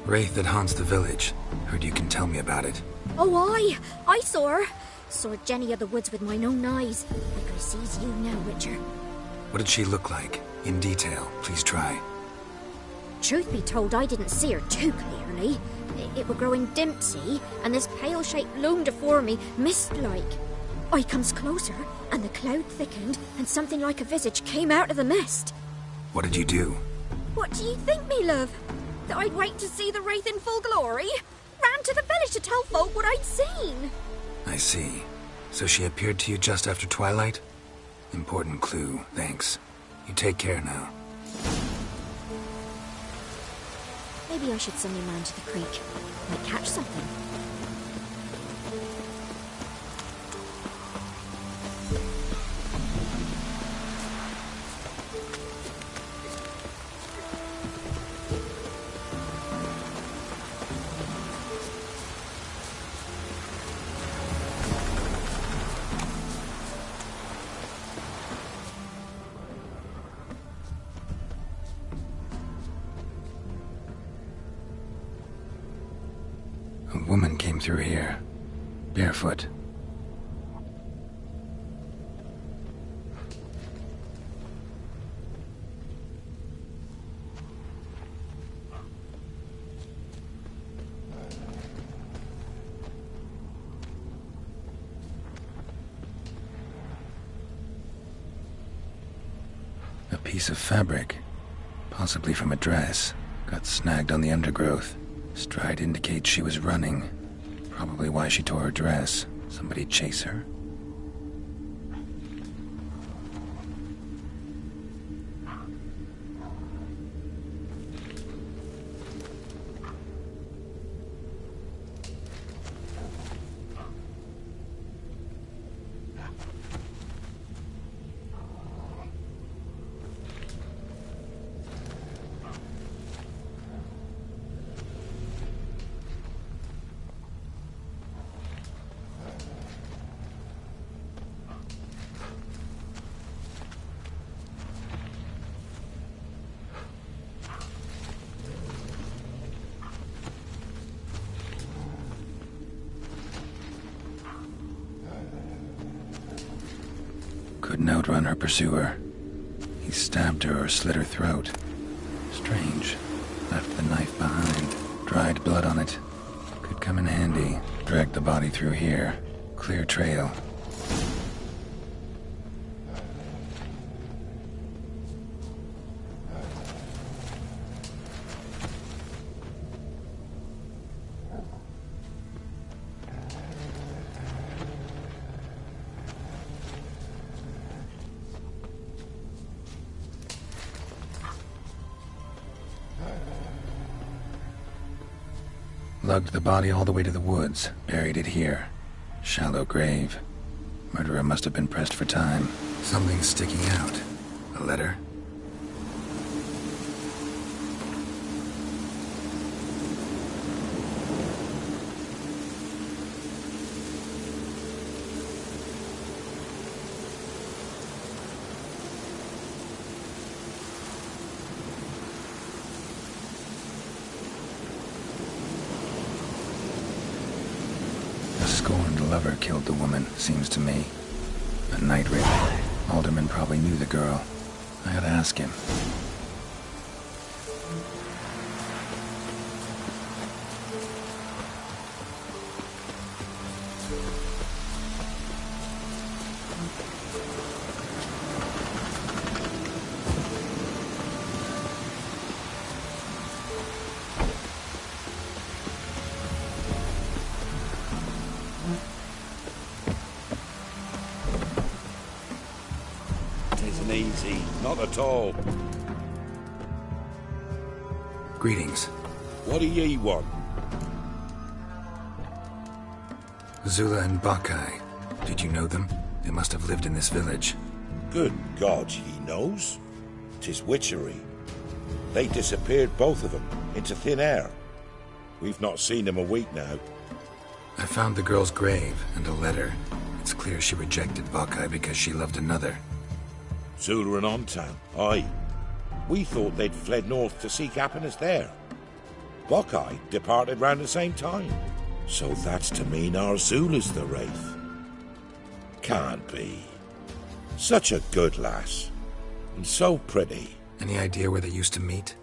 Wraith that haunts the village. Heard you can tell me about it. Oh, I saw her. Saw Jenny of the woods with mine own eyes. Like I sees you now, Witcher. What did she look like? In detail, please try. Truth be told, I didn't see her too clearly. It were growing dim, see, and this pale shape loomed afore me, mist-like. I comes closer, and the cloud thickened, and something like a visage came out of the mist. What did you do? What do you think, me love? That I'd wait to see the wraith in full glory? Ran to the village to tell folk what I'd seen. I see. So she appeared to you just after twilight? Important clue, thanks. You take care now. Maybe I should send you man to the creek. Might catch something. A woman came through here, barefoot. A piece of fabric, possibly from a dress, got snagged on the undergrowth. Stride indicates she was running. Probably why she tore her dress. Somebody chase her? Couldn't outrun her pursuer. He stabbed her or slit her throat. Strange. Left the knife behind. Dried blood on it. Could come in handy. Dragged the body through here. Clear trail. Lugged the body all the way to the woods, buried it here. Shallow grave. Murderer must have been pressed for time. Something's sticking out. A letter? Scorned lover killed the woman, seems to me. A night raid. Alderman probably knew the girl. I gotta ask him. Isn't easy, not at all. Greetings. What do ye want? Zula and Bakai. Did you know them? They must have lived in this village. Good God, he knows. 'Tis witchery. They disappeared, both of them, into thin air. We've not seen them a week now. I found the girl's grave and a letter. It's clear she rejected Bakai because she loved another. Zula and Ontan, aye. We thought they'd fled north to seek happiness there. Buckeye departed round the same time. So that's to mean our Zula's the Wraith. Can't be. Such a good lass. And so pretty. Any idea where they used to meet?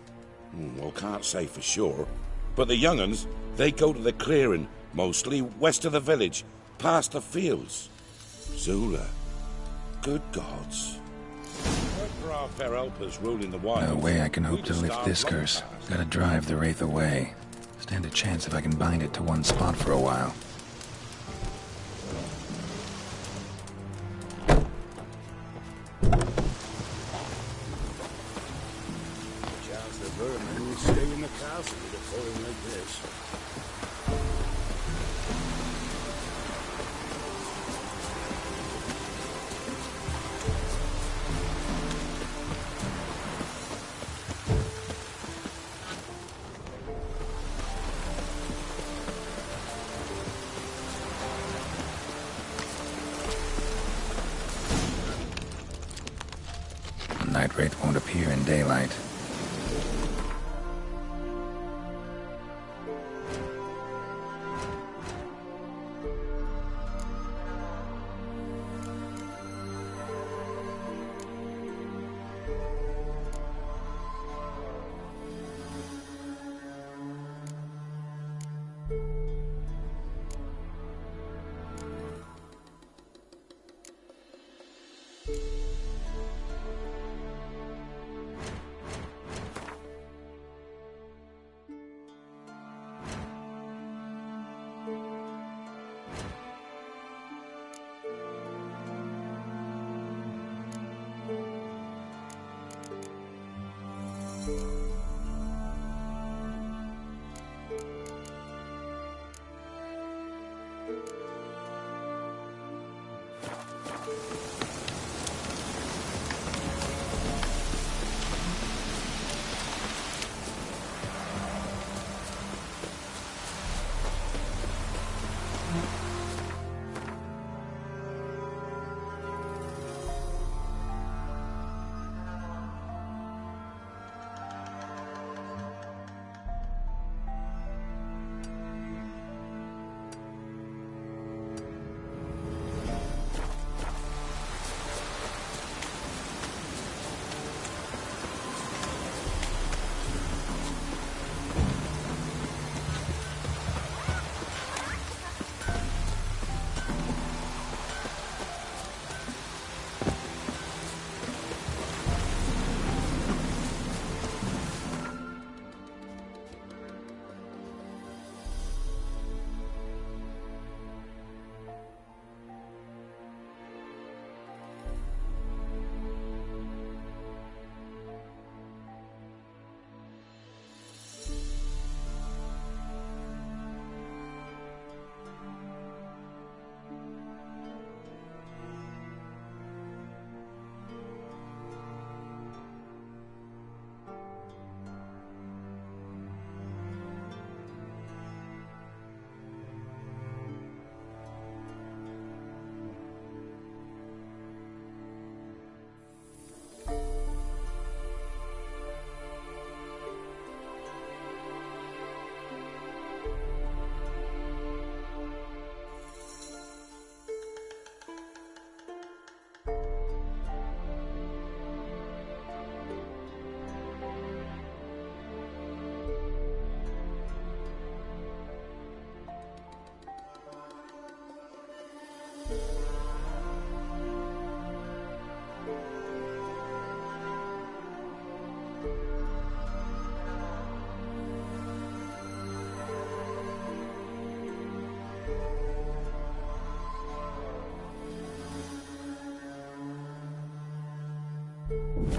Well, can't say for sure. But the young'uns, they go to the clearing, mostly west of the village, past the fields. Zula. Good gods. For our fair helpers ruling the wild. No way I can hope to lift this curse. Gotta drive the Wraith away. Stand a chance if I can bind it to one spot for a while. Chance the vermin will stay in the castle with a falling like this. Night Wraith won't appear in daylight.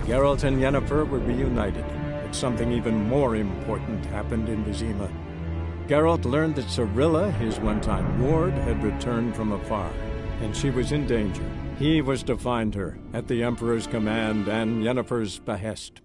Geralt and Yennefer were reunited, but something even more important happened in Vizima. Geralt learned that Cirilla, his one-time ward, had returned from afar, and she was in danger. He was to find her, at the Emperor's command and Yennefer's behest.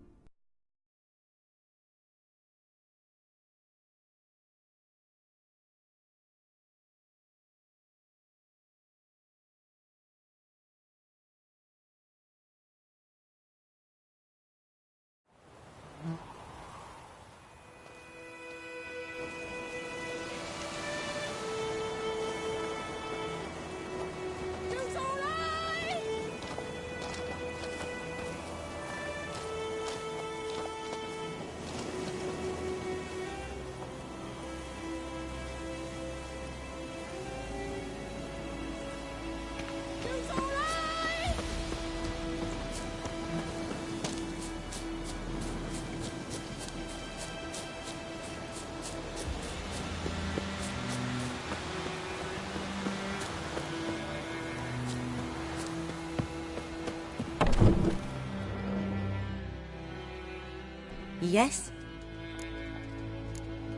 Yes?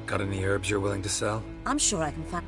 Got any herbs you're willing to sell? I'm sure I can find...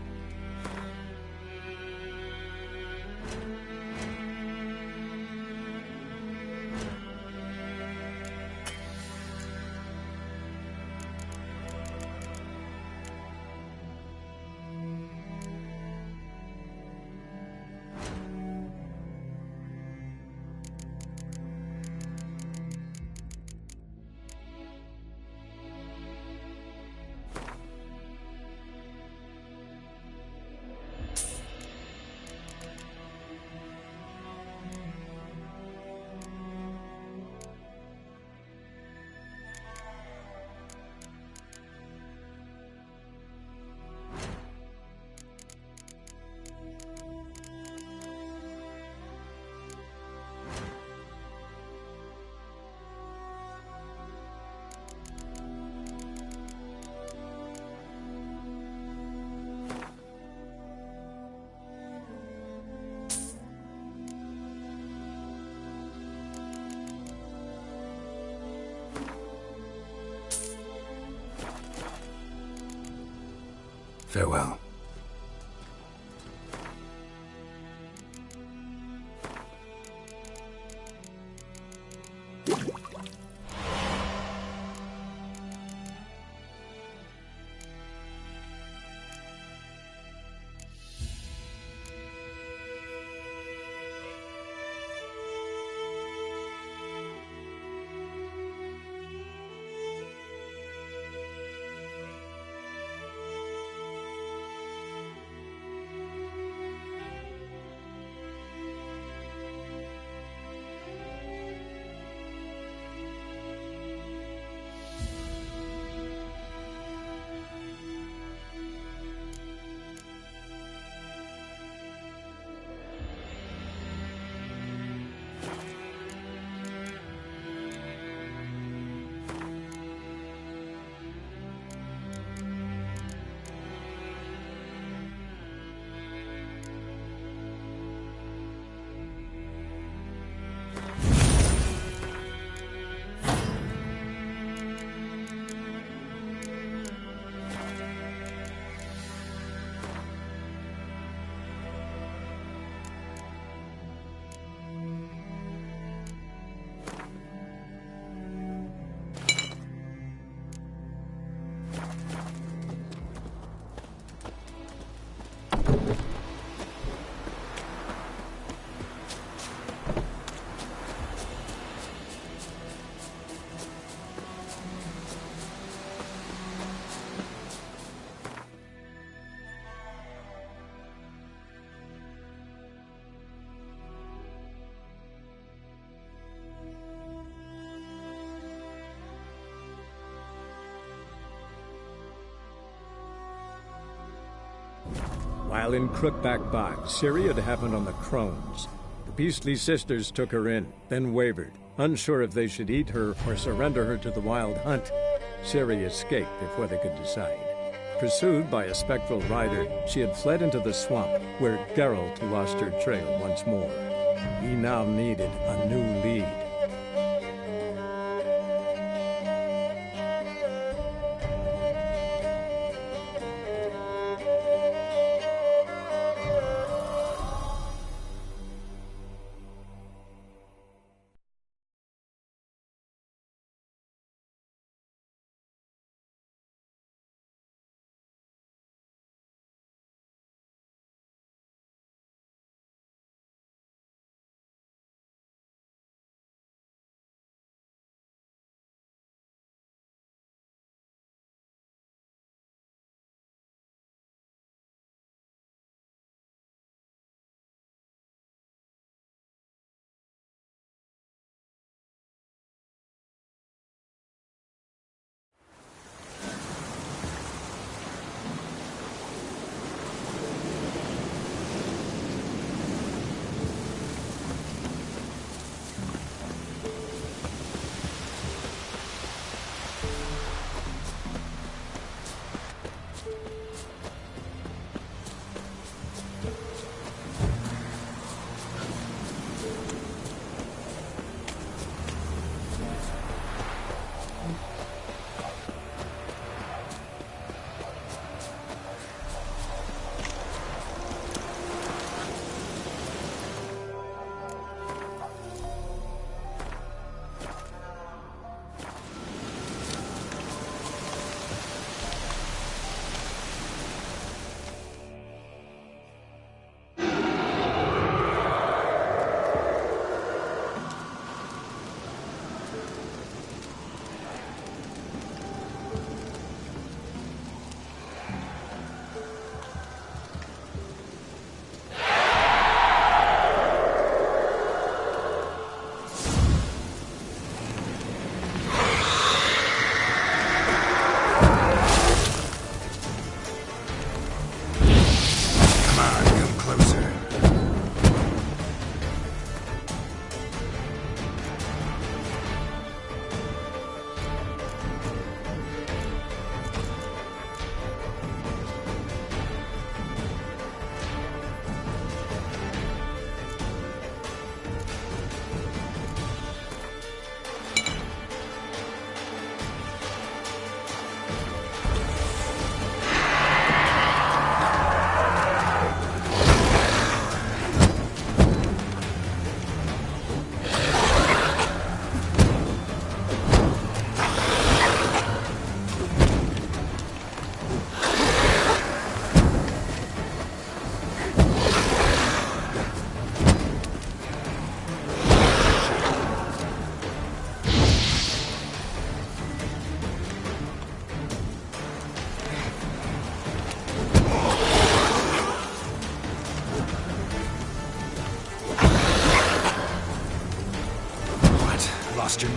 Farewell. While in Crookback Bog, Ciri had happened on the Crones. The Beastly Sisters took her in, then wavered, unsure if they should eat her or surrender her to the Wild Hunt. Ciri escaped before they could decide. Pursued by a spectral rider, she had fled into the swamp, where Geralt lost her trail once more. He now needed a new lead.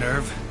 nerve.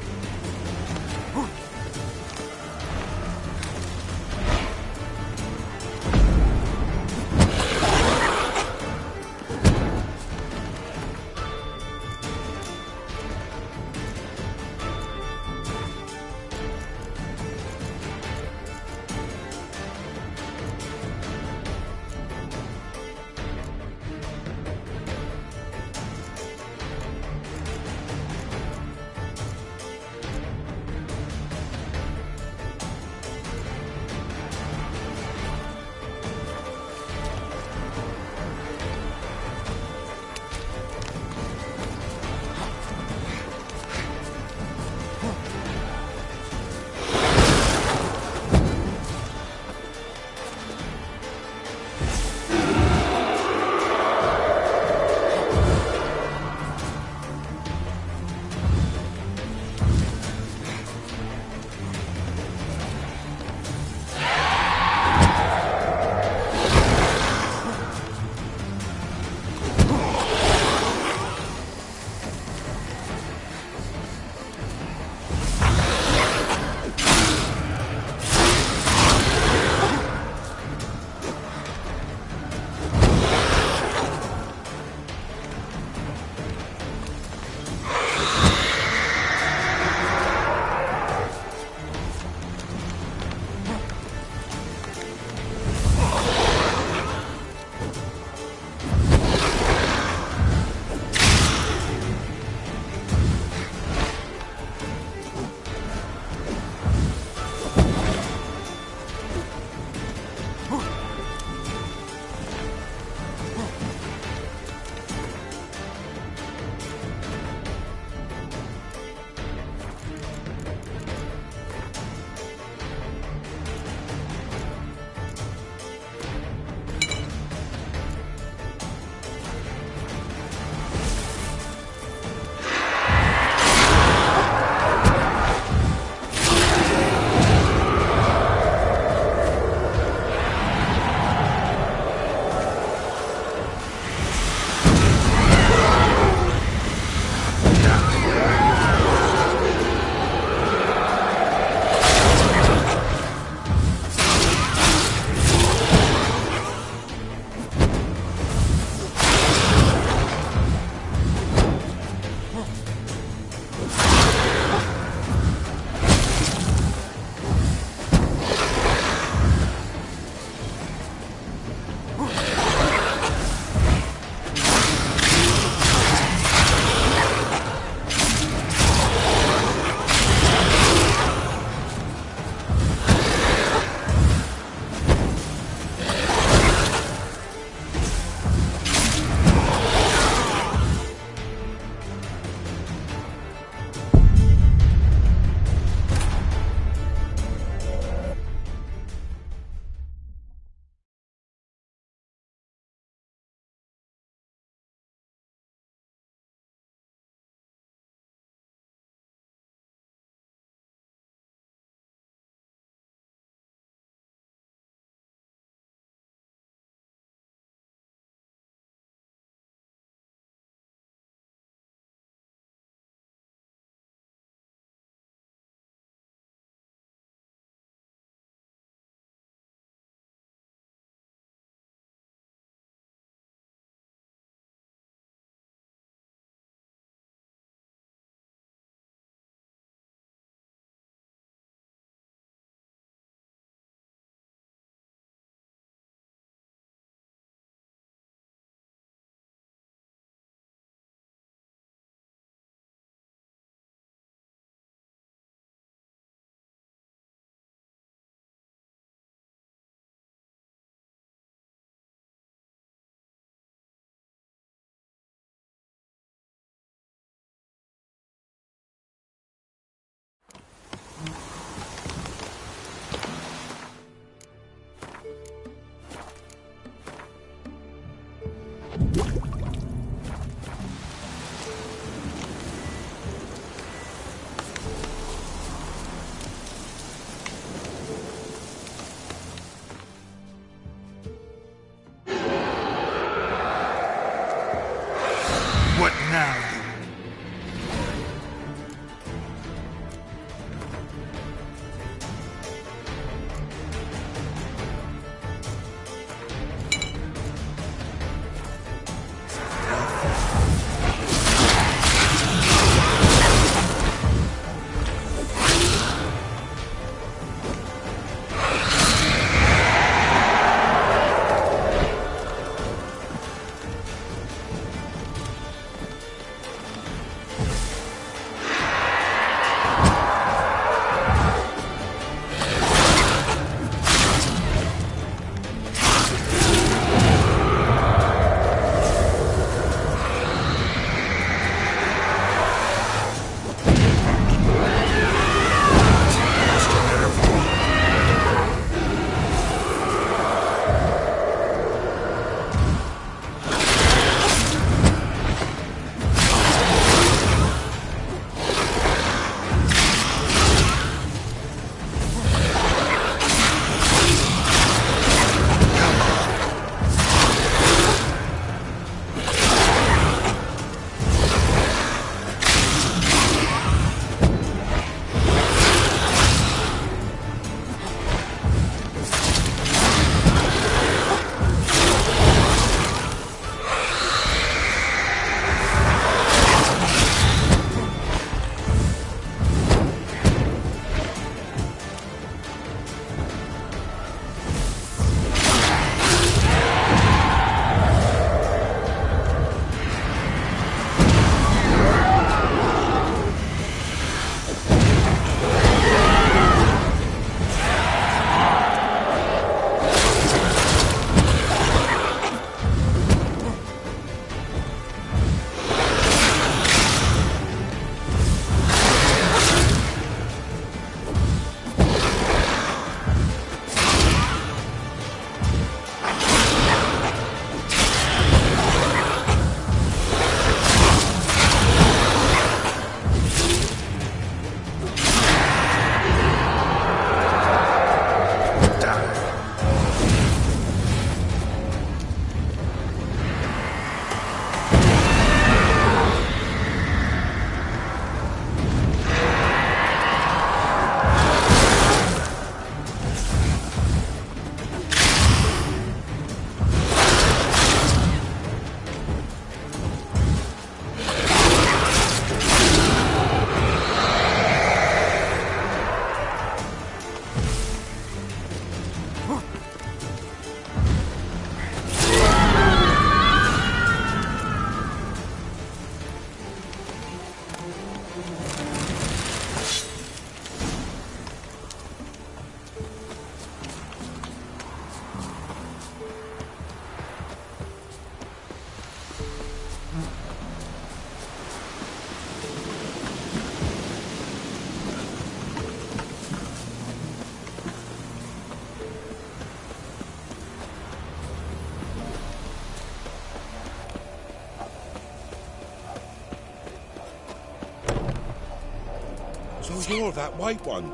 So you're that white one.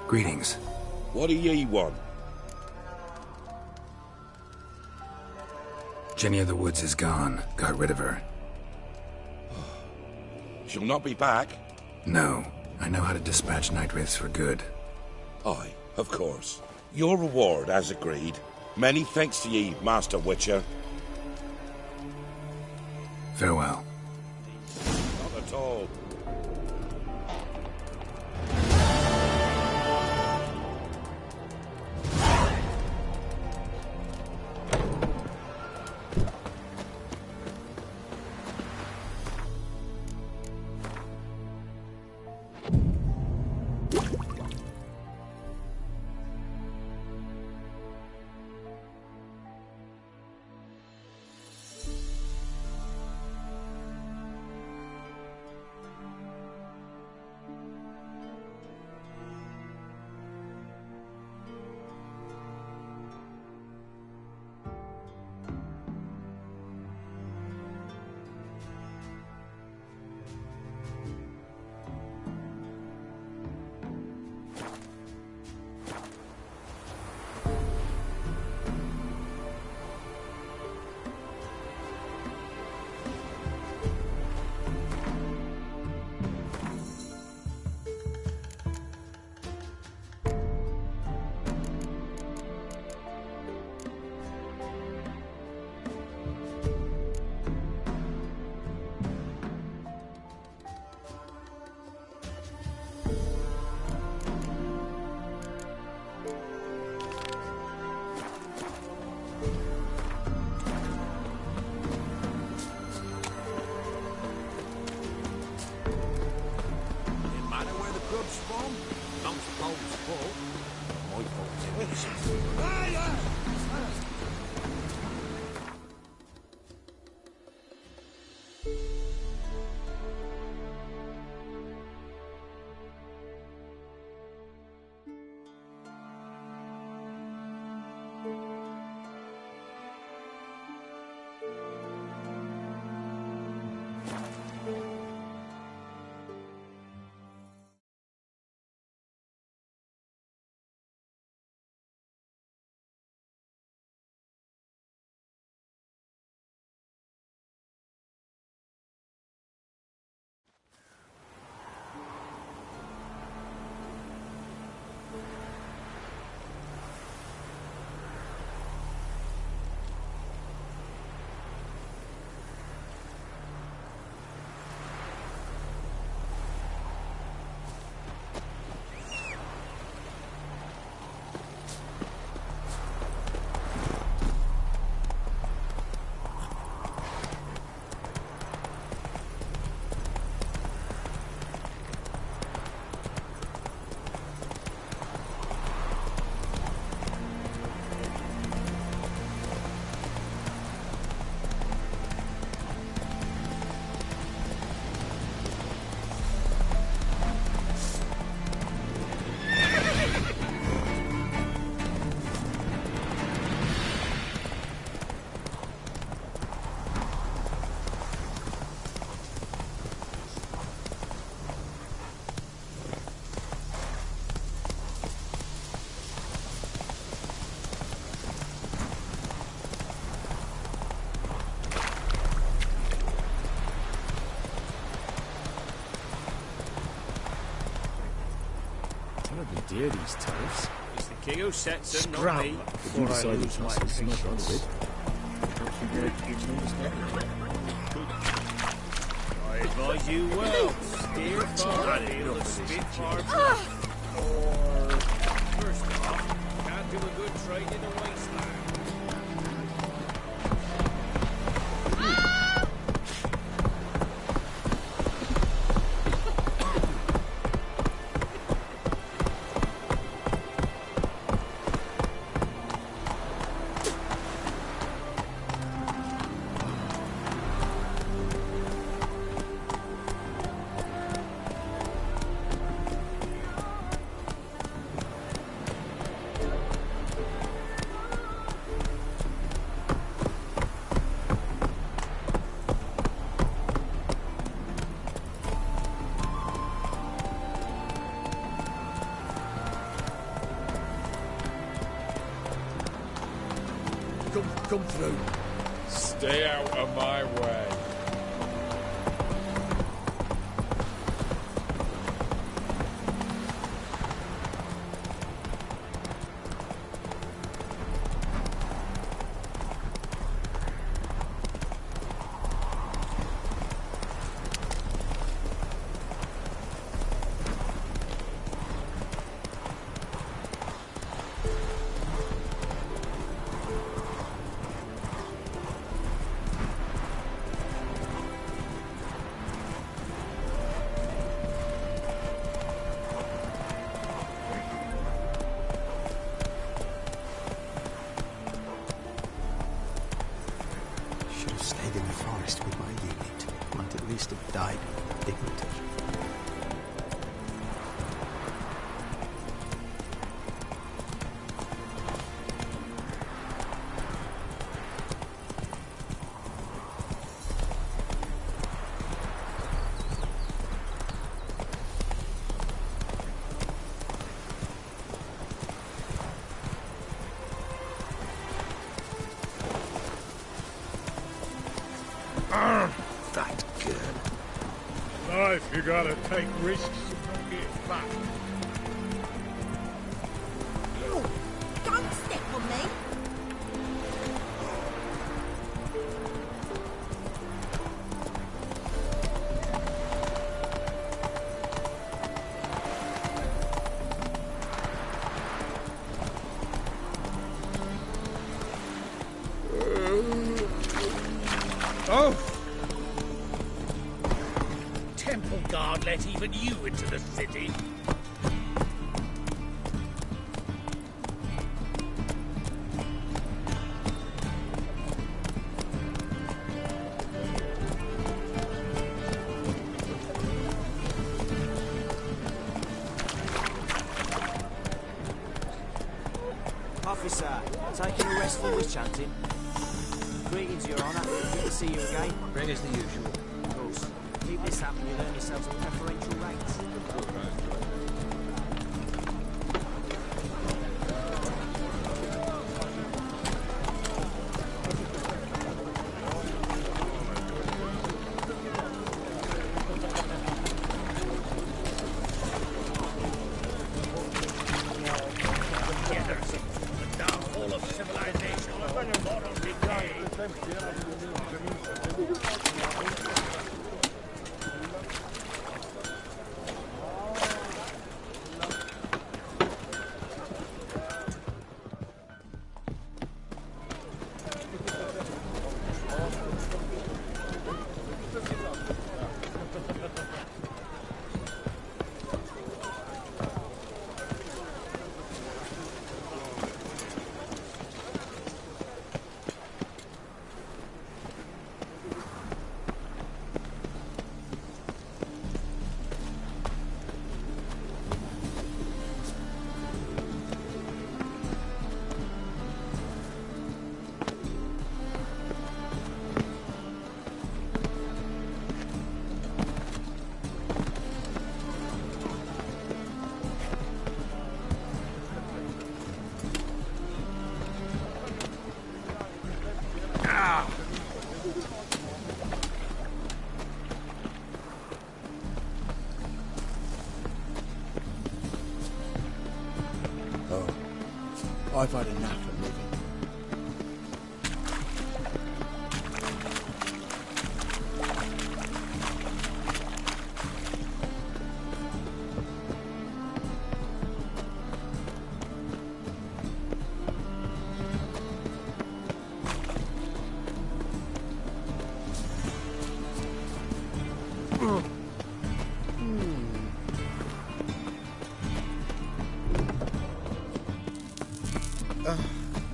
Greetings. What do ye want? Jenny of the Woods is gone. Got rid of her. She'll not be back. No. I know how to dispatch night wraiths for good. Aye, of course. Your reward, as agreed. Many thanks to ye, Master Witcher. Farewell. Not at all. Dear these turfs. It's the king who sets them, not Scrap! me. If you decide to trust us, not run with it. Perhaps you can understand. I advise you well. Steer far afield of Spitfire. Or, first off, can't do a good trade in the wasteland. come through. Stay out of my way. Should have stayed in the forest with my unit. Might at least have died with dignity. That girl. Life, you gotta take risks and not get back. Don't step on me! Oh! Temple Guard let even you into the city. Officer, taking a rest from witch hunting. Greetings, Your Honour. Good to see you again. Bring us the usual. Of course. Keep this up and you'll earn yourselves a preferential rates. The dark hole of civilization and moral decay. I've had enough of living.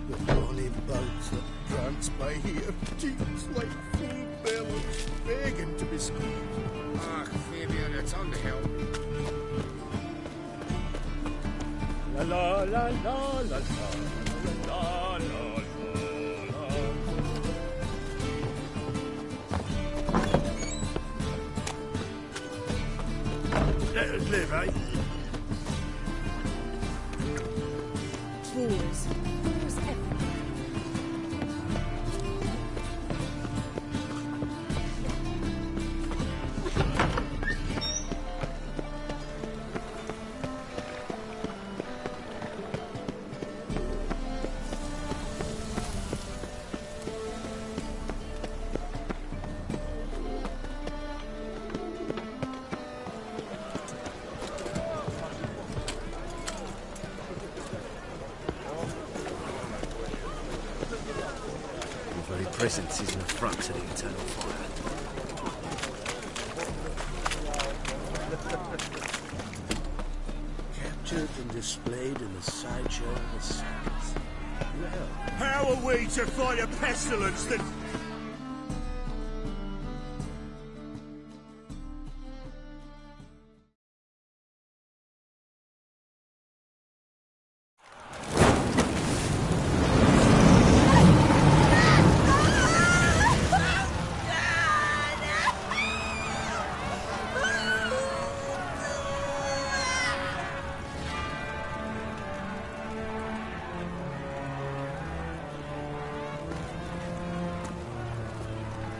The lonely boats that prance by here, cheeks like full bellows, begging to be squeezed. Ah, Fabian, it's on the hill. La la la la la la la la la. Let us live, eh? Boars. Boars everywhere. presence is an affront to the eternal fire. Captured and displayed in the sideshow of the circus. Well, How are we to fight a pestilence that...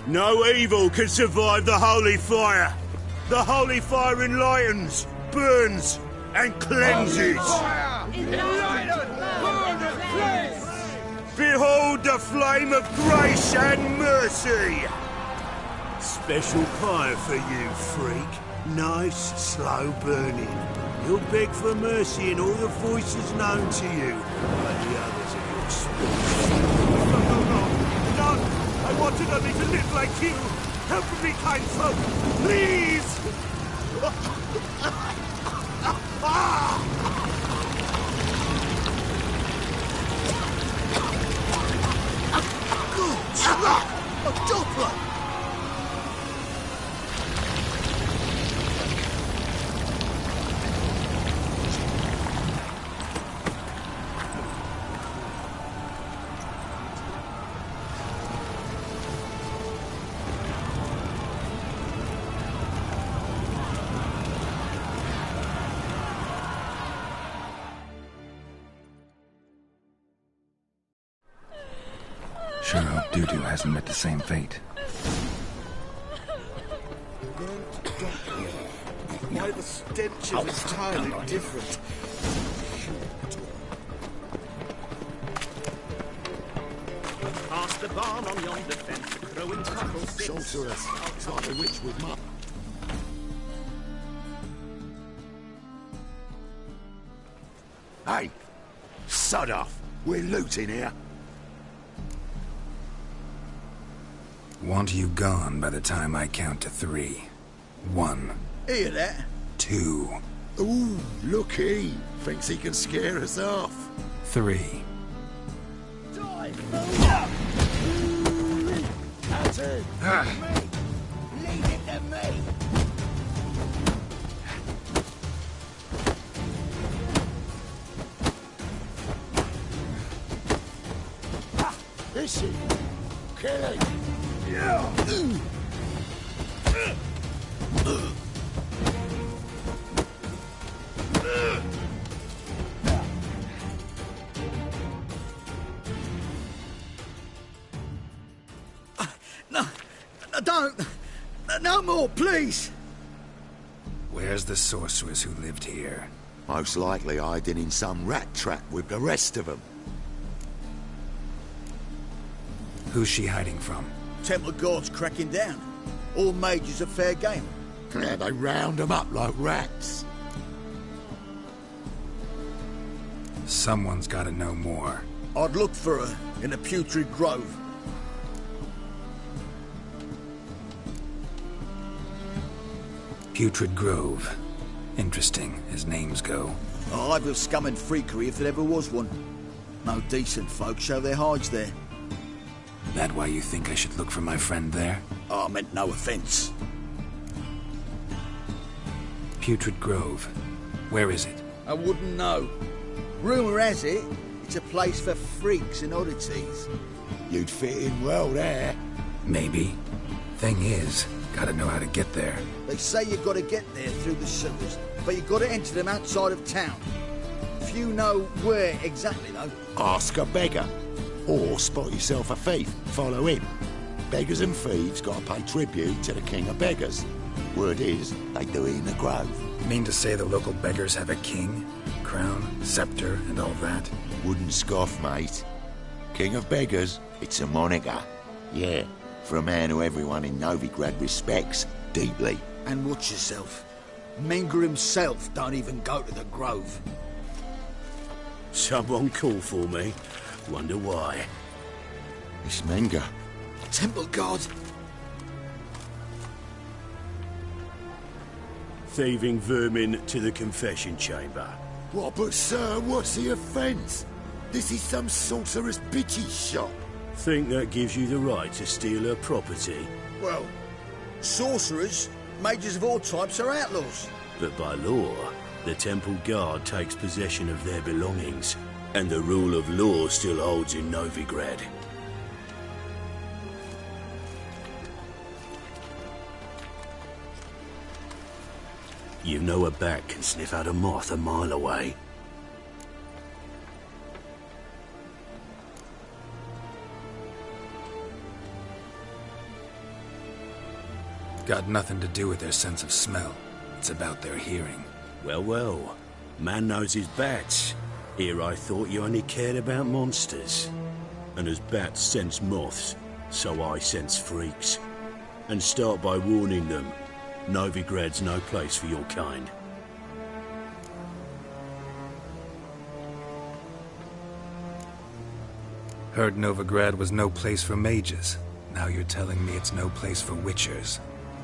No evil can survive the holy fire. The holy fire enlightens, burns, and cleanses. Behold the flame of grace and mercy. Special fire for you, freak. Nice, slow burning. You'll beg for mercy in all the voices known to you by the others of your species. No! I wanted only to live like you. Help me, kind folk, please! good slap! A doppler! Sure hope Dudu hasn't met the same fate. Why the stench is entirely different. Past the barn on yonder fence, the crowing cockle sits. Sorceress, it's like a witch with mud. Hey, sod off. We're looting here. Want you gone by the time I count to 3. 1. Hear that? 2. Ooh, looky. Thinks he can scare us off. 3. That's it. Leave it to me. Is he? Kill him. Yeah. No, don't. No more, please. Where's the sorceress who lived here? Most likely hiding in some rat trap with the rest of them. Who's she hiding from? Temple Guard's cracking down. All mages are fair game. Yeah, they round them up like rats. Someone's gotta know more. I'd look for her in the Putrid Grove. Putrid Grove. Interesting, as names go. A hive of scum and freakery if there ever was one. No decent folk show their hides there. That why you think I should look for my friend there? Oh, I meant no offence. Putrid Grove. Where is it? I wouldn't know. Rumour has it, it's a place for freaks and oddities. You'd fit in well there. Maybe. Thing is, gotta know how to get there. They say you've got to get there through the sewers, but you've got to enter them outside of town. Few know where exactly, though. Ask a beggar. Or spot yourself a thief. Follow him. Beggars and thieves got to pay tribute to the king of beggars. Word is, they do it in the grove. You mean to say the local beggars have a king? Crown, scepter, and all that? Wouldn't scoff, mate. King of beggars, it's a moniker. Yeah, for a man who everyone in Novigrad respects deeply. And watch yourself. Menger himself don't even go to the grove. Someone call for me. Wonder why. It's Menger. Temple God. Thieving vermin to the confession chamber. What, but sir, what's the offence? This is some sorcerer's bitch's shop. Think that gives you the right to steal her property? Well, sorcerers, mages of all types are outlaws. But by law, the temple guard takes possession of their belongings, and the rule of law still holds in Novigrad. You know a bat can sniff out a moth a mile away. Got nothing to do with their sense of smell. It's about their hearing. Well, well. Man knows his bats. Here I thought you only cared about monsters. And as bats sense moths, so I sense freaks. And start by warning them. Novigrad's no place for your kind. Heard Novigrad was no place for mages. Now you're telling me it's no place for witchers.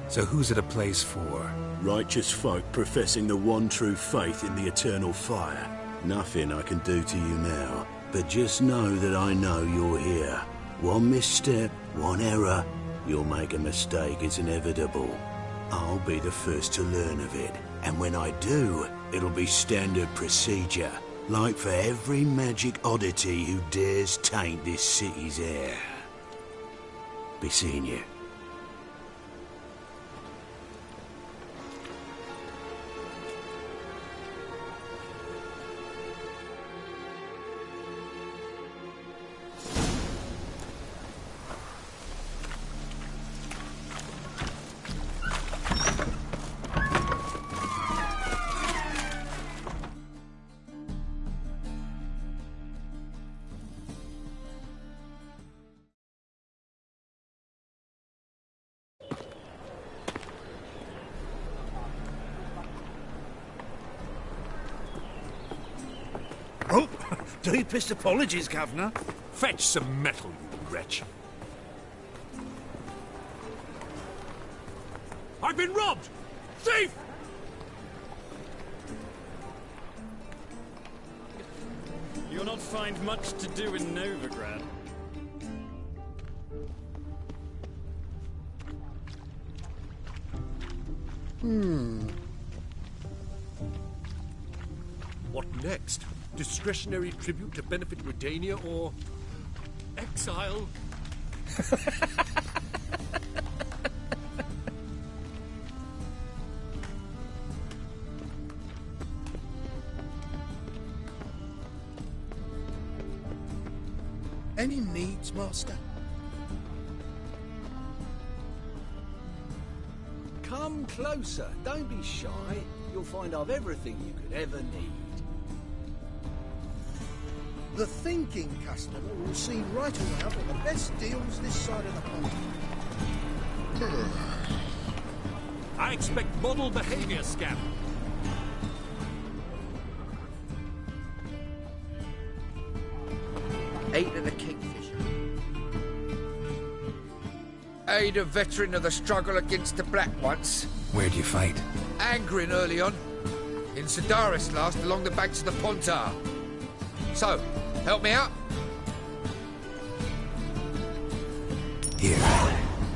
So who's it a place for? Righteous folk professing the one true faith in the eternal fire. Nothing I can do to you now, but just know that I know you're here. One misstep, one error, you'll make a mistake, it's inevitable. I'll be the first to learn of it, and when I do, it'll be standard procedure, like for every magic oddity who dares taint this city's air. Be seeing you. Oh, deepest apologies, Governor. Fetch some metal, you wretch. I've been robbed! Thief! You'll not find much to do in Novigrad. What next? Discretionary tribute to benefit Redania or exile? Any needs, Master? Come closer. Don't be shy. You'll find I've everything you could ever need. The thinking customer will see right away out of the best deals this side of the pond. I expect model behavior scan. Eight of the Kingfisher. Aid a veteran of the struggle against the Black once. Where'd you fight? Angering early on. In Sedaris last, along the banks of the Pontar. So, help me out? Here.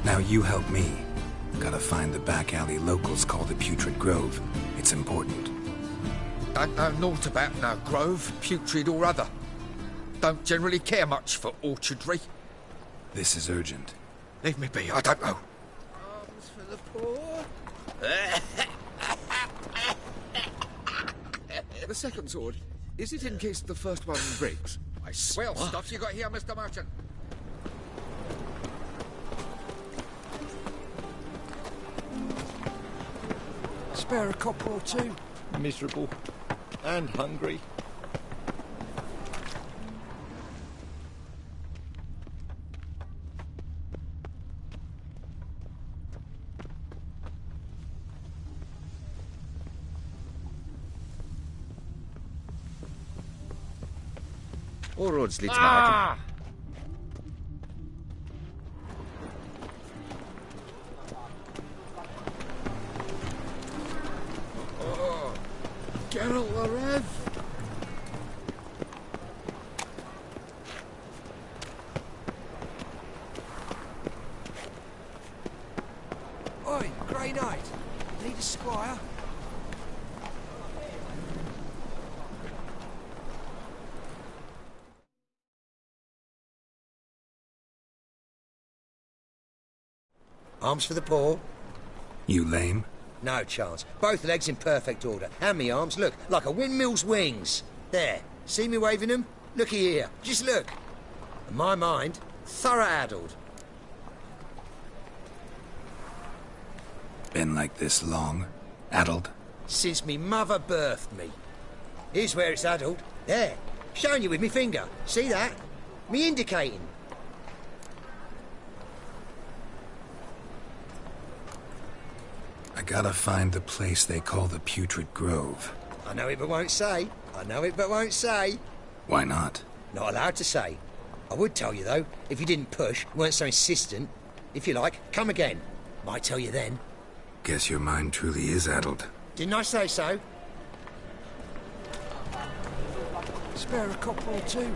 Now you help me. Gotta find the back alley locals call the Putrid Grove. It's important. Don't know naught about no grove, putrid or other. Don't generally care much for orchardry. This is urgent. Leave me be, I don't know. Arms for the poor. The second sword, is it in case the first one breaks? I swell stuff you got here, Mr. Merchant. Spare a copper or two. Miserable and hungry. Orod's lite maken. Geralt the Rev. Oi, Grey Knight. Need a squire? Arms for the poor? You lame? No chance. Both legs in perfect order. And me arms, look, like a windmill's wings. There. See me waving them? Looky here. Just look. And my mind, thorough addled. Been like this long? Addled? Since me mother birthed me. Here's where it's addled. There. Showing you with me finger. See that? Me indicating. I gotta find the place they call the Putrid Grove. I know it but won't say. I know it but won't say. Why not? Not allowed to say. I would tell you, though, if you didn't push, weren't so insistent. If you like, come again. Might tell you then. Guess your mind truly is addled. Didn't I say so? Spare a couple or two.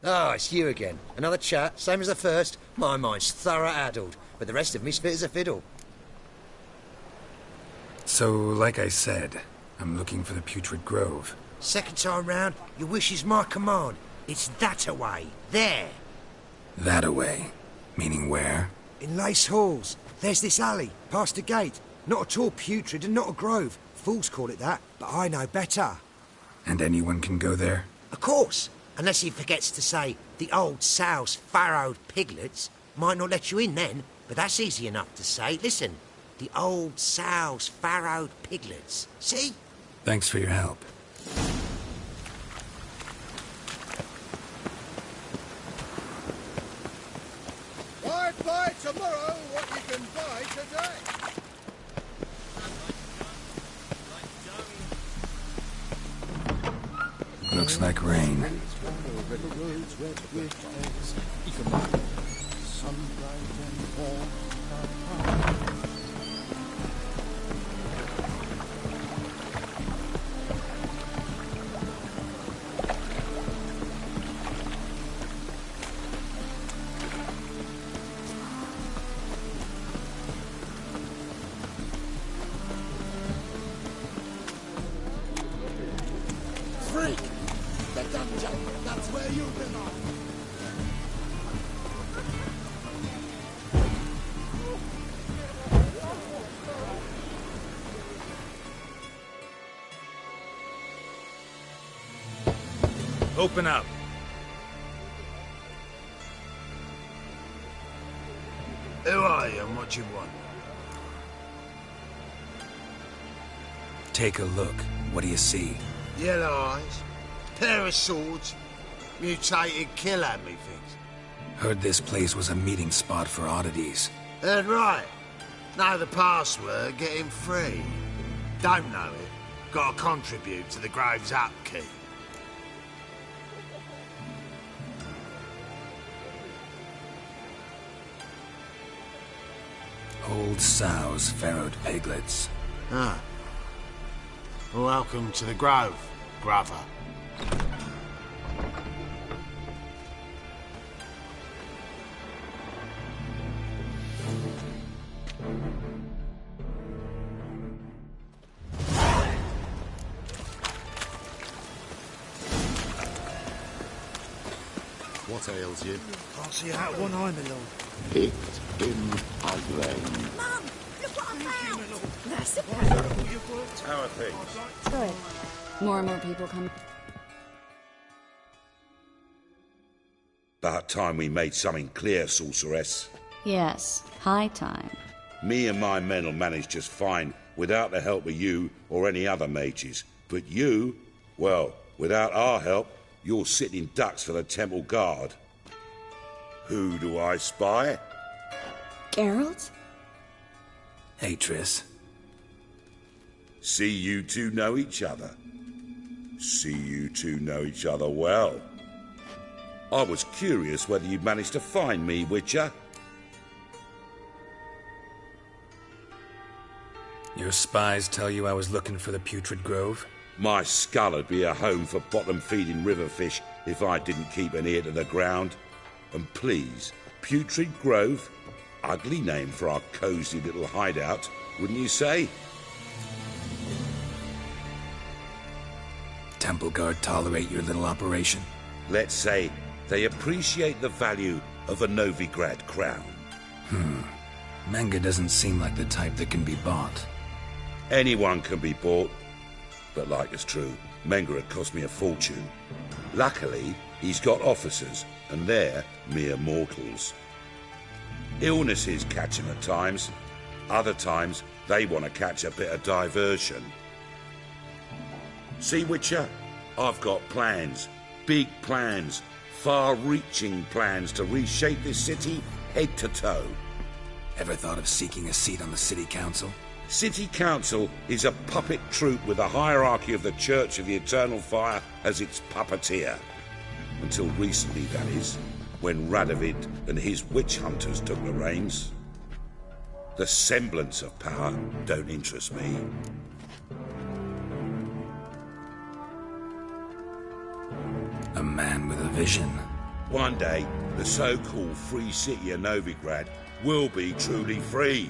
Ah, it's you again. Another chat, same as the first. My mind's thorough addled, but the rest of me's fit as a fiddle. So, like I said, I'm looking for the Putrid Grove. Second time round, your wish is my command. It's that away. There. That away? Meaning where? In Lace Halls. There's this alley, past the gate. Not at all putrid and not a grove. Fools call it that, but I know better. And anyone can go there? Of course. Unless he forgets to say, the old sow's farrowed piglets. Might not let you in then, but that's easy enough to say. Listen, the old sow's farrowed piglets. See? Thanks for your help. Why buy tomorrow what you can buy today? Looks like rain. Freak! The dungeon! That's where you belong! Open up. Who are you and what you want? Take a look. What do you see? Yellow eyes, pair of swords, mutated killer, methinks. Heard this place was a meeting spot for oddities. Heard right. Know the password, get him free. Don't know it, gotta contribute to the Grove's upkeep. Old sows, farrowed piglets. Ah. Welcome to the Grove, Grover. What ails you? Can't see out one eye, my lord. Picked in as rain. Mum, look what I found. That's a How are things? Good. More and more people come. About time we made something clear, sorceress. Yes, high time. Me and my men will manage just fine without the help of you or any other mages. But you, well, without our help, you're sitting ducks for the temple guard. Who do I spy? Geralt? Hey, Triss. See you two know each other. See you two know each other well. I was curious whether you'd managed to find me, Witcher. Your spies tell you I was looking for the Putrid Grove? My skull would be a home for bottom-feeding river fish if I didn't keep an ear to the ground. And please, Putrid Grove? Ugly name for our cosy little hideout, wouldn't you say? Temple Guard tolerate your little operation? Let's say they appreciate the value of a Novigrad crown. Menga doesn't seem like the type that can be bought. Anyone can be bought. But like it's true, Menga had cost me a fortune. Luckily, he's got officers, and they're mere mortals. Illnesses catch him at times. Other times, they want to catch a bit of diversion. See, Witcher? I've got plans. Big plans. Far-reaching plans to reshape this city head to toe. Ever thought of seeking a seat on the city council? City Council is a puppet troupe with a hierarchy of the Church of the Eternal Fire as its puppeteer. Until recently, that is, when Radovid and his witch hunters took the reins. The semblance of power don't interest me. A man with a vision. One day, the so-called free city of Novigrad will be truly free.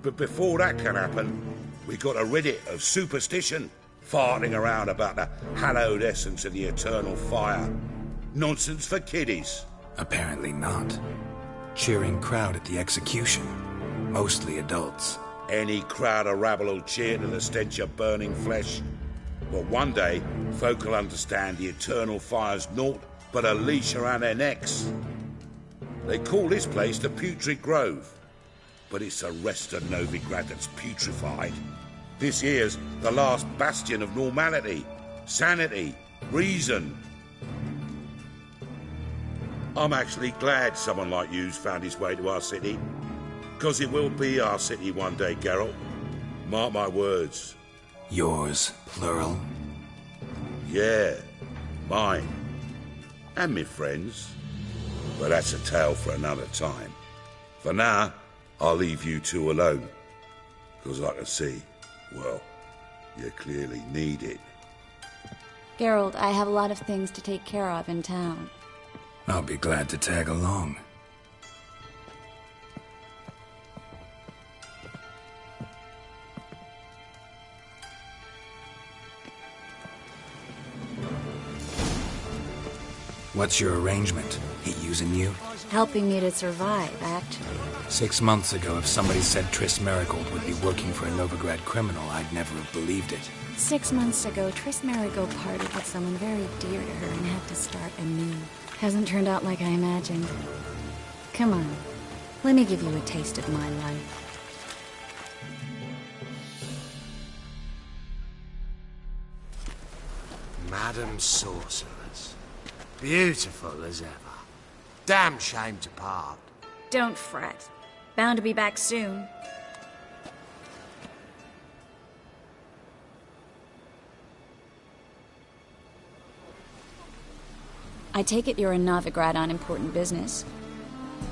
But before that can happen, we got to rid it of superstition, farting around about the hallowed essence of the eternal fire. Nonsense for kiddies. Apparently not. Cheering crowd at the execution. Mostly adults. Any crowd of rabble will cheer to the stench of burning flesh. But one day, folk will understand the eternal fire's naught but a leash around their necks. They call this place the Putrid Grove. But it's the rest of Novigrad that's putrefied. This here's the last bastion of normality, sanity, reason. I'm actually glad someone like you's found his way to our city. Because it will be our city one day, Geralt. Mark my words. Yours, plural? Yeah, mine. And me friends. But that's a tale for another time. For now, I'll leave you two alone. Because I can see, well, you clearly need it. Geralt, I have a lot of things to take care of in town. I'll be glad to tag along. What's your arrangement? He using you? Helping me to survive, actually. 6 months ago, if somebody said Triss Marigold would be working for a Novigrad criminal, I'd never have believed it. 6 months ago, Triss Marigold parted with someone very dear to her and had to start anew. Hasn't turned out like I imagined. Come on, let me give you a taste of my life. Madam Sorceress. Beautiful as ever. Damn shame to part. Don't fret. Bound to be back soon. I take it you're in Novigrad on important business.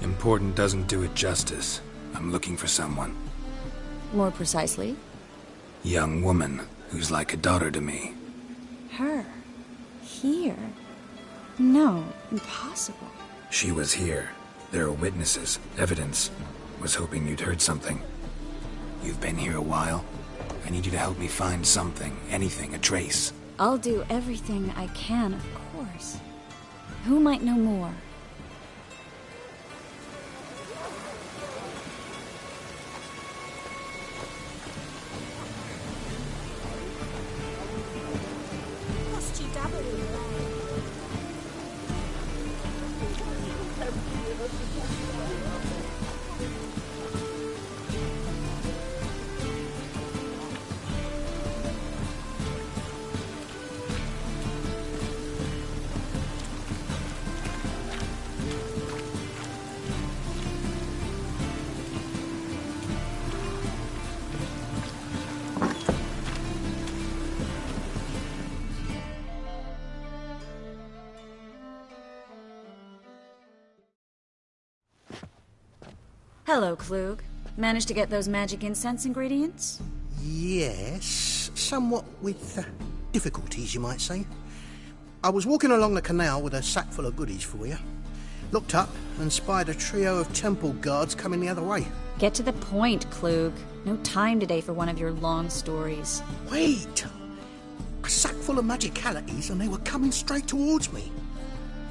Important doesn't do it justice. I'm looking for someone. More precisely? Young woman who's like a daughter to me. Her? Here? No, impossible. She was here. There are witnesses, evidence. Was hoping you'd heard something. You've been here a while. I need you to help me find something, anything, a trace. I'll do everything I can, of course. Who might know more? Hello, Klug. Managed to get those magic incense ingredients? Yes, somewhat with difficulties, you might say. I was walking along the canal with a sack full of goodies for you. Looked up and spied a trio of temple guards coming the other way. Get to the point, Klug. No time today for one of your long stories. Wait! A sack full of magicalities and they were coming straight towards me.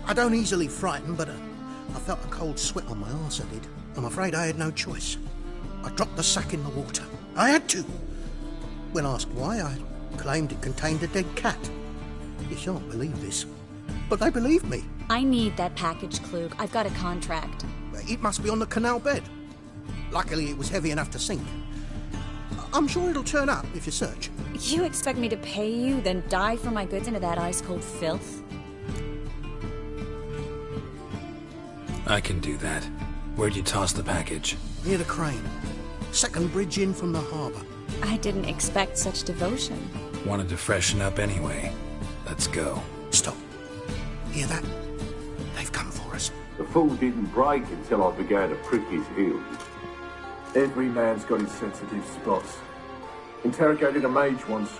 I don't easily frighten, but I felt a cold sweat on my arse, I did. I'm afraid I had no choice. I dropped the sack in the water. I had to. When asked why, I claimed it contained a dead cat. You shan't believe this, but they believed me. I need that package, Klug. I've got a contract. It must be on the canal bed. Luckily, it was heavy enough to sink. I'm sure it'll turn up if you search. You expect me to pay you, then dive for my goods into that ice-cold filth? I can do that. Where'd you toss the package? Near the crane. Second bridge in from the harbour. I didn't expect such devotion. Wanted to freshen up anyway. Let's go. Stop. Hear that? They've come for us. The fool didn't break until I began to prick his heels. Every man's got his sensitive spots. Interrogated a mage once.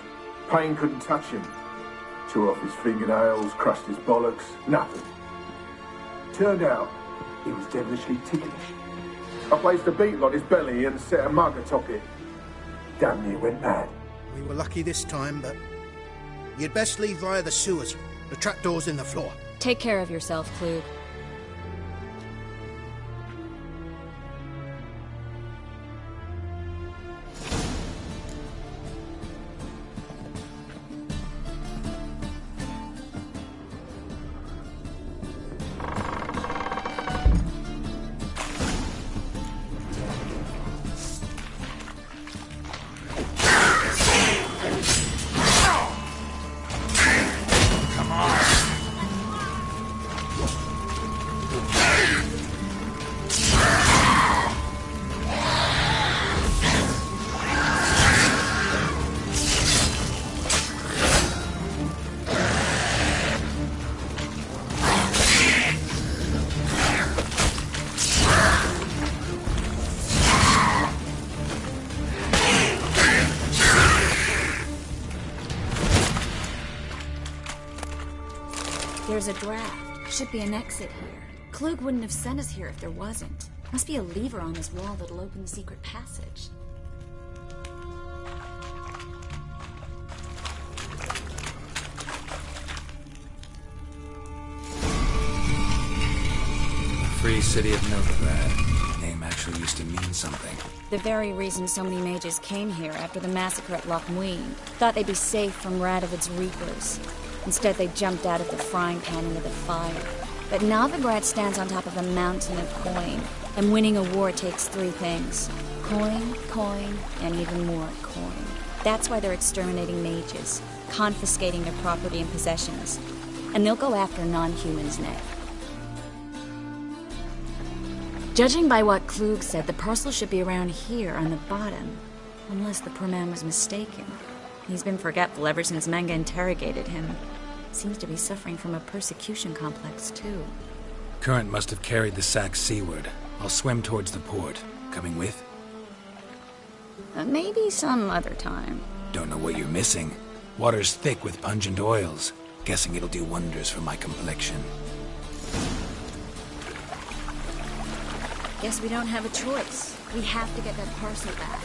Pain couldn't touch him. Tore off his fingernails, crushed his bollocks, nothing. Turned out, he was devilishly ticklish. I placed a beetle on his belly and set a mug atop it. Damn near went mad. We were lucky this time, but you'd best leave via the sewers. The trapdoor's in the floor. Take care of yourself, Klug. There's a draft. Should be an exit here. Klug wouldn't have sent us here if there wasn't. Must be a lever on this wall that'll open the secret passage. Free City of Novigrad. Name actually used to mean something. The very reason so many mages came here after the massacre at Loch Muin. Thought they'd be safe from Radovid's reapers. Instead, they jumped out of the frying pan into the fire. But Novigrad stands on top of a mountain of coin, and winning a war takes three things. Coin, coin, and even more coin. That's why they're exterminating mages, confiscating their property and possessions. And they'll go after non-humans next. Judging by what Klug said, the parcel should be around here on the bottom. Unless the poor man was mistaken. He's been forgetful ever since Manga interrogated him. Seems to be suffering from a persecution complex, too. Current must have carried the sack seaward. I'll swim towards the port. Coming with? Maybe some other time. Don't know what you're missing. Water's thick with pungent oils. Guessing it'll do wonders for my complexion. Guess we don't have a choice. We have to get that parcel back.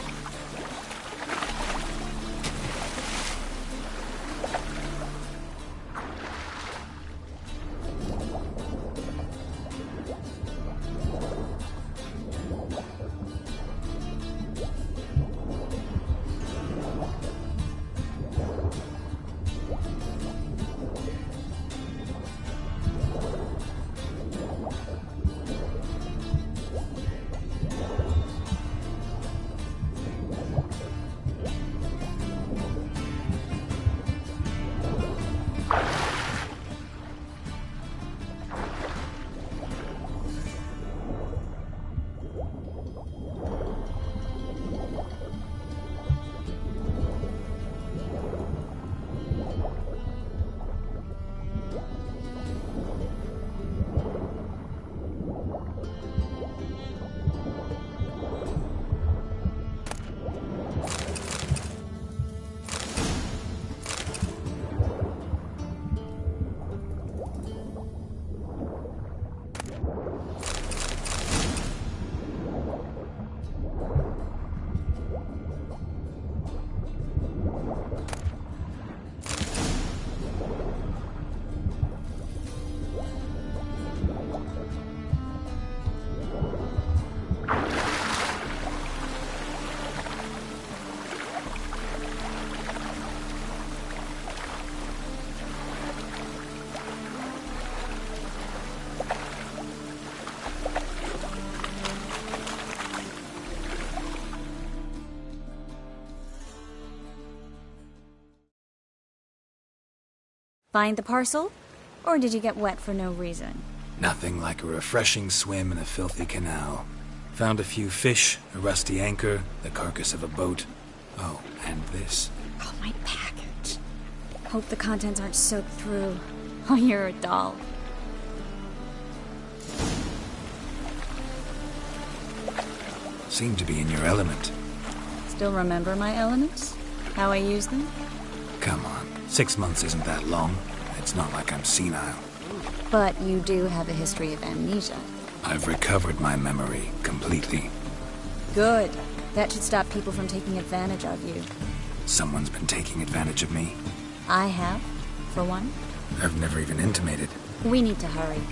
Find the parcel? Or did you get wet for no reason? Nothing like a refreshing swim in a filthy canal. Found a few fish, a rusty anchor, the carcass of a boat. Oh, and this. Oh, my package. Hope the contents aren't soaked through. Oh, you're a doll. Seem to be in your element. Still remember my elements? How I use them? Come on, 6 months isn't that long. It's not like I'm senile. But you do have a history of amnesia. I've recovered my memory completely. Good. That should stop people from taking advantage of you. Someone's been taking advantage of me. I have, for one. I've never even intimated. We need to hurry.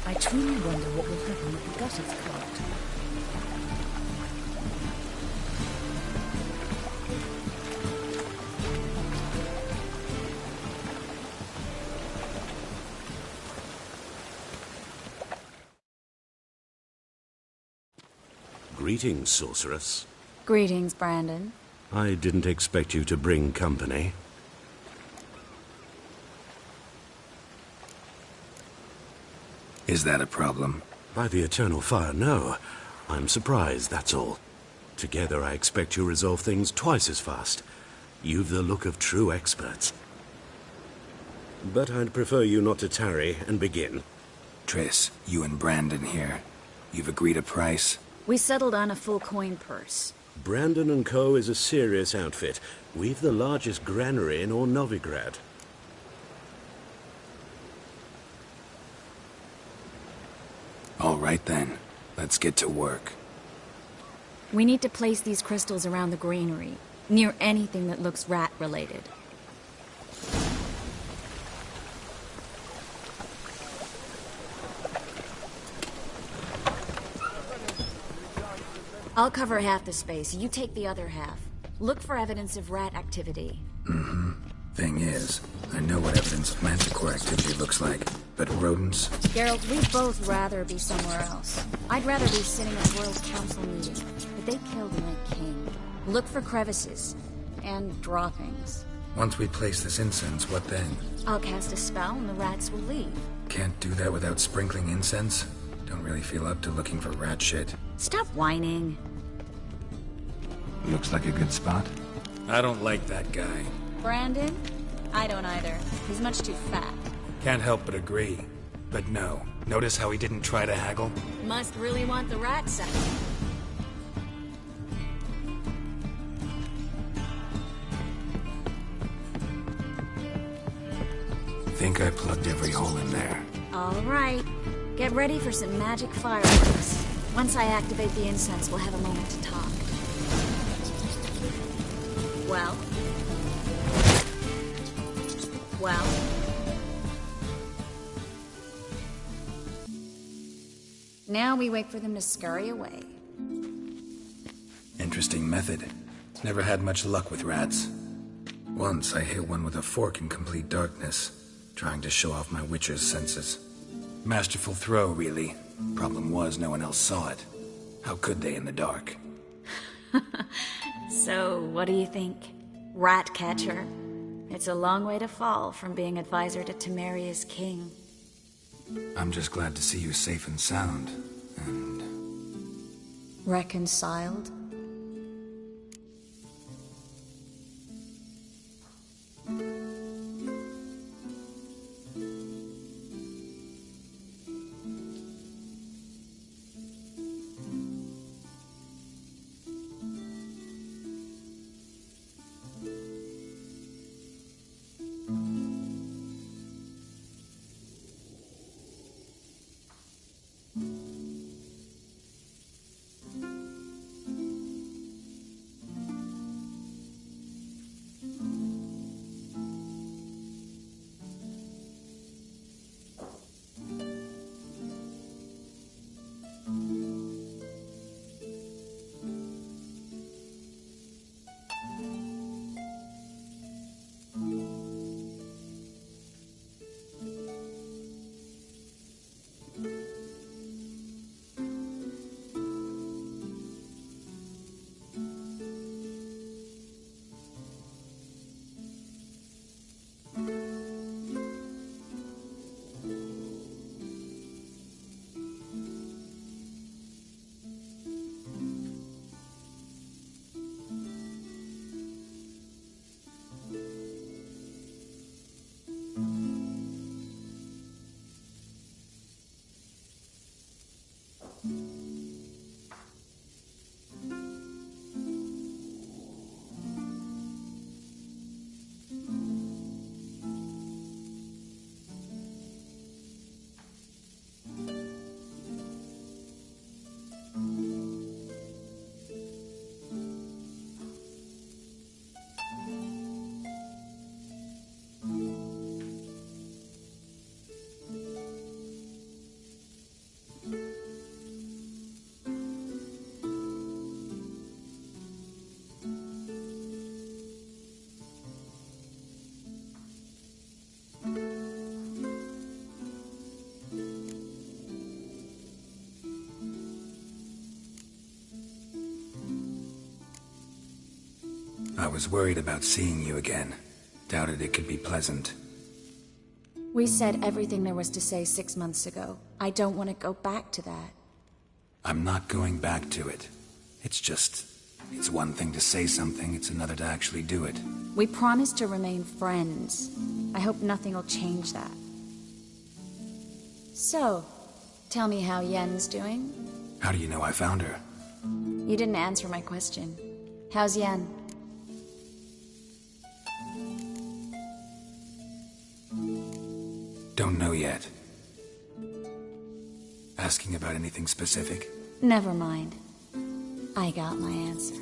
I truly wonder what will happen with the gutters clogged. Greetings, sorceress. Greetings, Brandon. I didn't expect you to bring company. Is that a problem? By the eternal fire, no. I'm surprised, that's all. Together, I expect you resolve things twice as fast. You've the look of true experts. But I'd prefer you not to tarry and begin. Triss, you and Brandon here. You've agreed a price? We settled on a full coin purse. Brandon & Co. is a serious outfit. We've the largest granary in all Novigrad. All right then. Let's get to work. We need to place these crystals around the granary, near anything that looks rat-related. I'll cover half the space, you take the other half. Look for evidence of rat activity. Mm-hmm. Thing is, I know what evidence of manticore activity looks like, but rodents? Geralt, we'd both rather be somewhere else. I'd rather be sitting at a World Council meeting, but they killed my king. Look for crevices, and draw things. Once we place this incense, what then? I'll cast a spell and the rats will leave. Can't do that without sprinkling incense? Don't really feel up to looking for rat shit. Stop whining. Looks like a good spot. I don't like that guy. Brandon? I don't either. He's much too fat. Can't help but agree. But no. Notice how he didn't try to haggle? Must really want the rat sack. Think I plugged every hole in there. All right. Get ready for some magic fireworks. Once I activate the incense, we'll have a moment to talk. Well? Well? Now we wait for them to scurry away. Interesting method. Never had much luck with rats. Once I hit one with a fork in complete darkness, trying to show off my witcher's senses. Masterful throw, really. Problem was, no one else saw it. How could they in the dark? So, what do you think? Rat catcher? It's a long way to fall from being advisor to Temeria's king. I'm just glad to see you safe and sound, and... Reconciled? I was worried about seeing you again. Doubted it could be pleasant. We said everything there was to say 6 months ago. I don't want to go back to that. I'm not going back to it. It's one thing to say something, it's another to actually do it. We promised to remain friends. I hope nothing will change that. So, tell me how Yen's doing? How do you know I found her? You didn't answer my question. How's Yen? Don't know yet. Asking about anything specific? Never mind. I got my answer.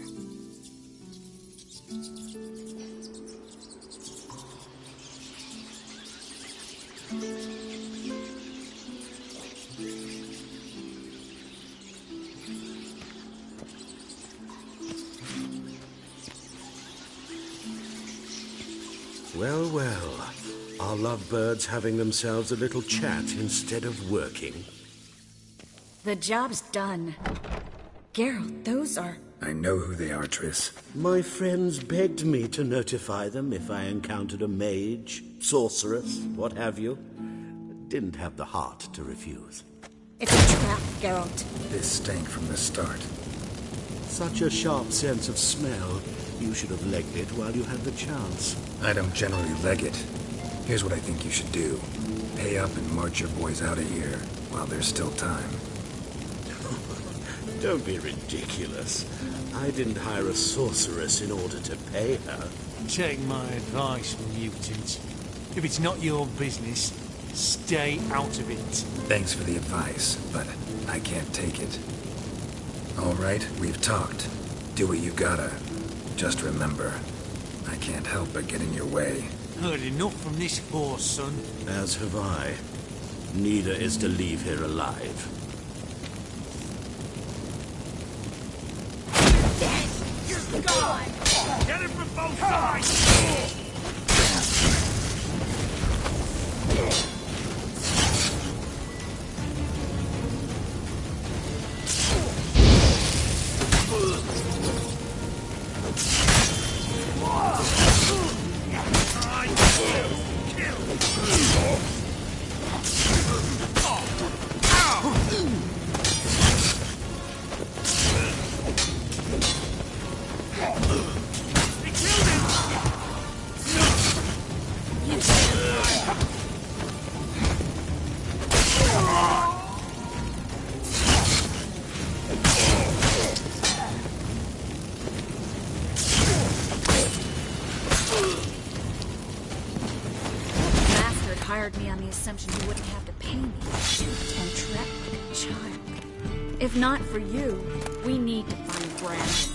Well, well. Are lovebirds having themselves a little chat instead of working? The job's done. Geralt, those are... I know who they are, Triss. My friends begged me to notify them if I encountered a mage, sorceress, what have you. Didn't have the heart to refuse. It's a trap, Geralt. This stank from the start. Such a sharp sense of smell. You should have legged it while you had the chance. I don't generally leg it. Here's what I think you should do. Pay up and march your boys out of here while there's still time. Don't be ridiculous. I didn't hire a sorceress in order to pay her. Take my advice, mutant. If it's not your business, stay out of it. Thanks for the advice, but I can't take it. All right, we've talked. Do what you gotta. Just remember, I can't help but get in your way. Heard enough from this horse, son. As have I. Neither is to leave here alive. God! Get him from both sides! Hired me on the assumption he wouldn't have to pay me and trap like a child. If not for you, we need to find Brandon.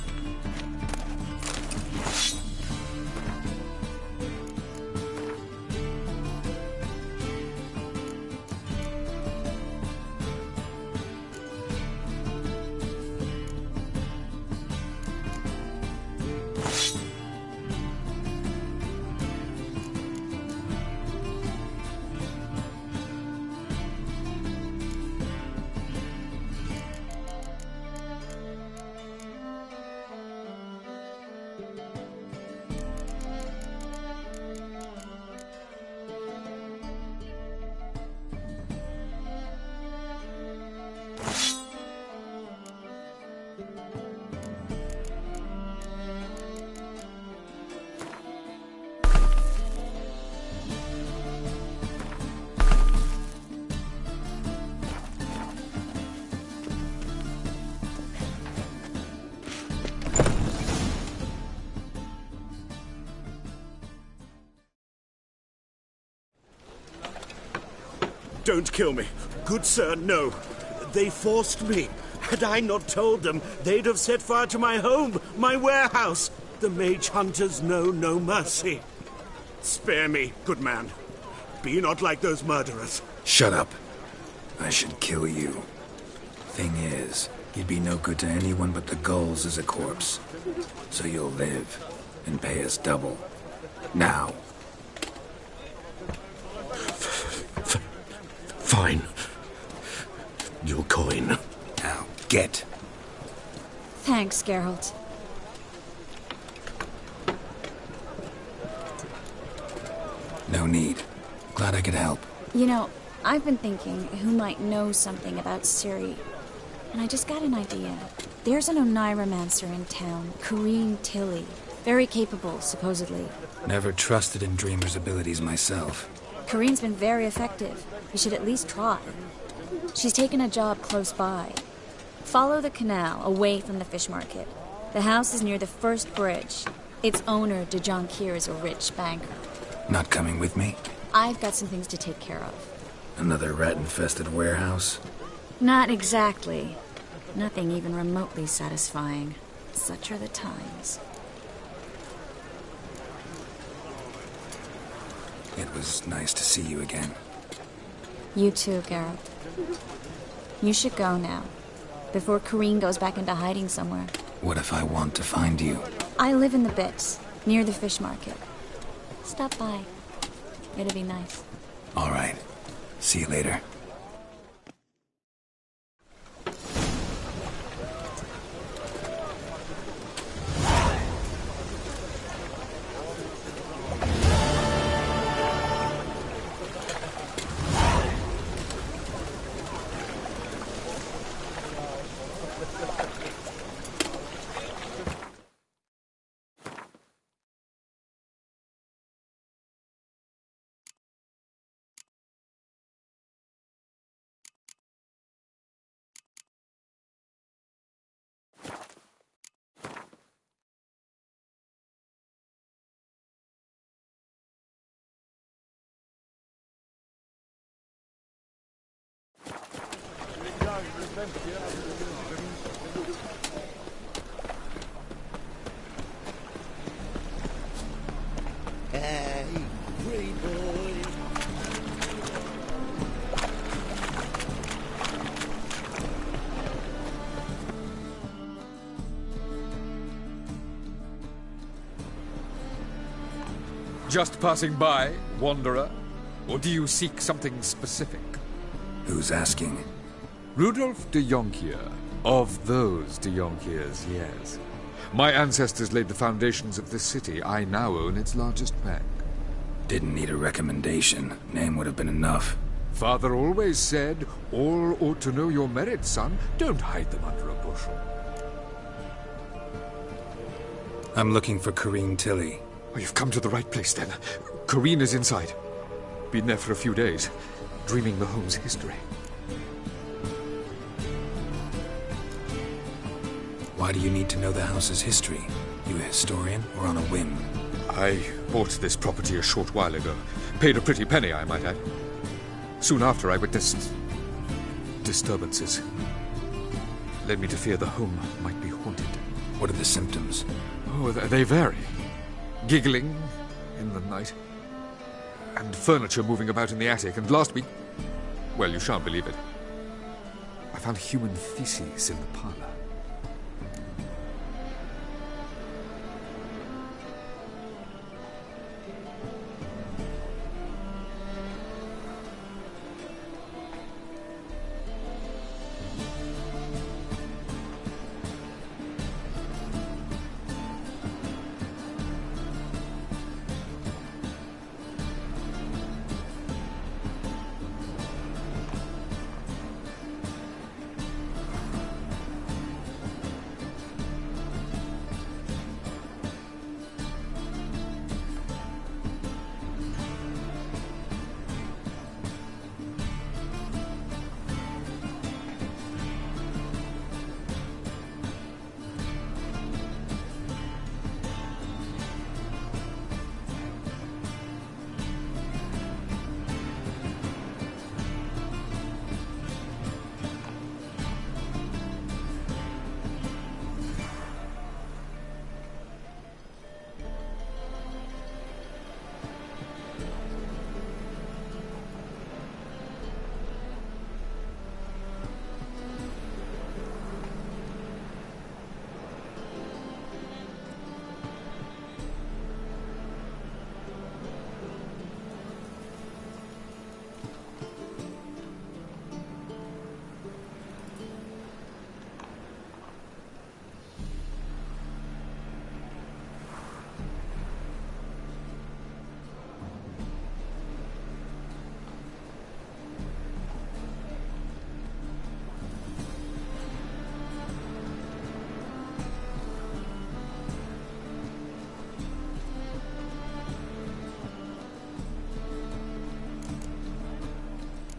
Don't kill me. Good sir, no. They forced me. Had I not told them, they'd have set fire to my home, my warehouse. The mage hunters know no mercy. Spare me, good man. Be not like those murderers. Shut up. I should kill you. Thing is, you'd be no good to anyone but the gulls as a corpse. So you'll live and pay us double. Now. Fine. Your coin. Now, get. Thanks, Geralt. No need. Glad I could help. You know, I've been thinking who might know something about Ciri. And I just got an idea. There's an Oneiromancer in town, Corrine Tilly. Very capable, supposedly. Never trusted in Dreamer's abilities myself. Corrine's been very effective. You should at least try. She's taken a job close by. Follow the canal, away from the fish market. The house is near the first bridge. Its owner, de Jonquier, is a rich banker. Not coming with me? I've got some things to take care of. Another rat-infested warehouse? Not exactly. Nothing even remotely satisfying. Such are the times. It was nice to see you again. You too, Geralt. You should go now, before Corrine goes back into hiding somewhere. What if I want to find you? I live in the Bits, near the fish market. Stop by. It'll be nice. All right. See you later. Hey, free boys. Just passing by, wanderer? Or do you seek something specific? Who's asking? Rudolf de Jonquier. Of those de Jonquiers, yes. My ancestors laid the foundations of this city. I now own its largest bank. Didn't need a recommendation. Name would have been enough. Father always said, all ought to know your merits, son. Don't hide them under a bushel. I'm looking for Corrine Tilly. Oh, you've come to the right place, then. Corrine is inside. Been there for a few days, dreaming the home's history. Why do you need to know the house's history? You a historian or on a whim? I bought this property a short while ago. Paid a pretty penny, I might add. Soon after, I witnessed disturbances. Led me to fear the home might be haunted. What are the symptoms? Oh, they vary. Giggling in the night. And furniture moving about in the attic. And last week, well, you shan't believe it, I found human feces in the parlor.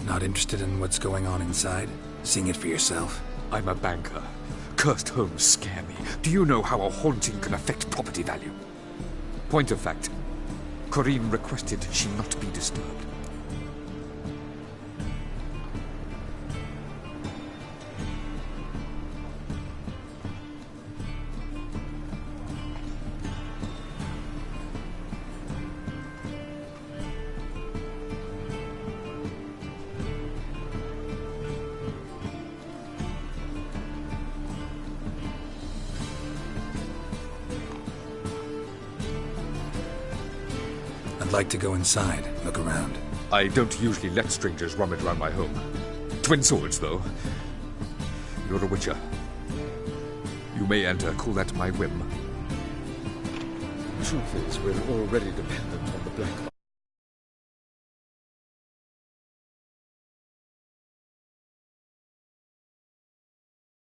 Not interested in what's going on inside? Seeing it for yourself? I'm a banker. Cursed homes scare me. Do you know how a haunting can affect property value? Point of fact, Corinne requested she not be disturbed. I'd like to go inside, look around. I don't usually let strangers rummage around my home. Twin swords, though. You're a witcher. You may enter, call that my whim. Truth is, we're already dependent on the black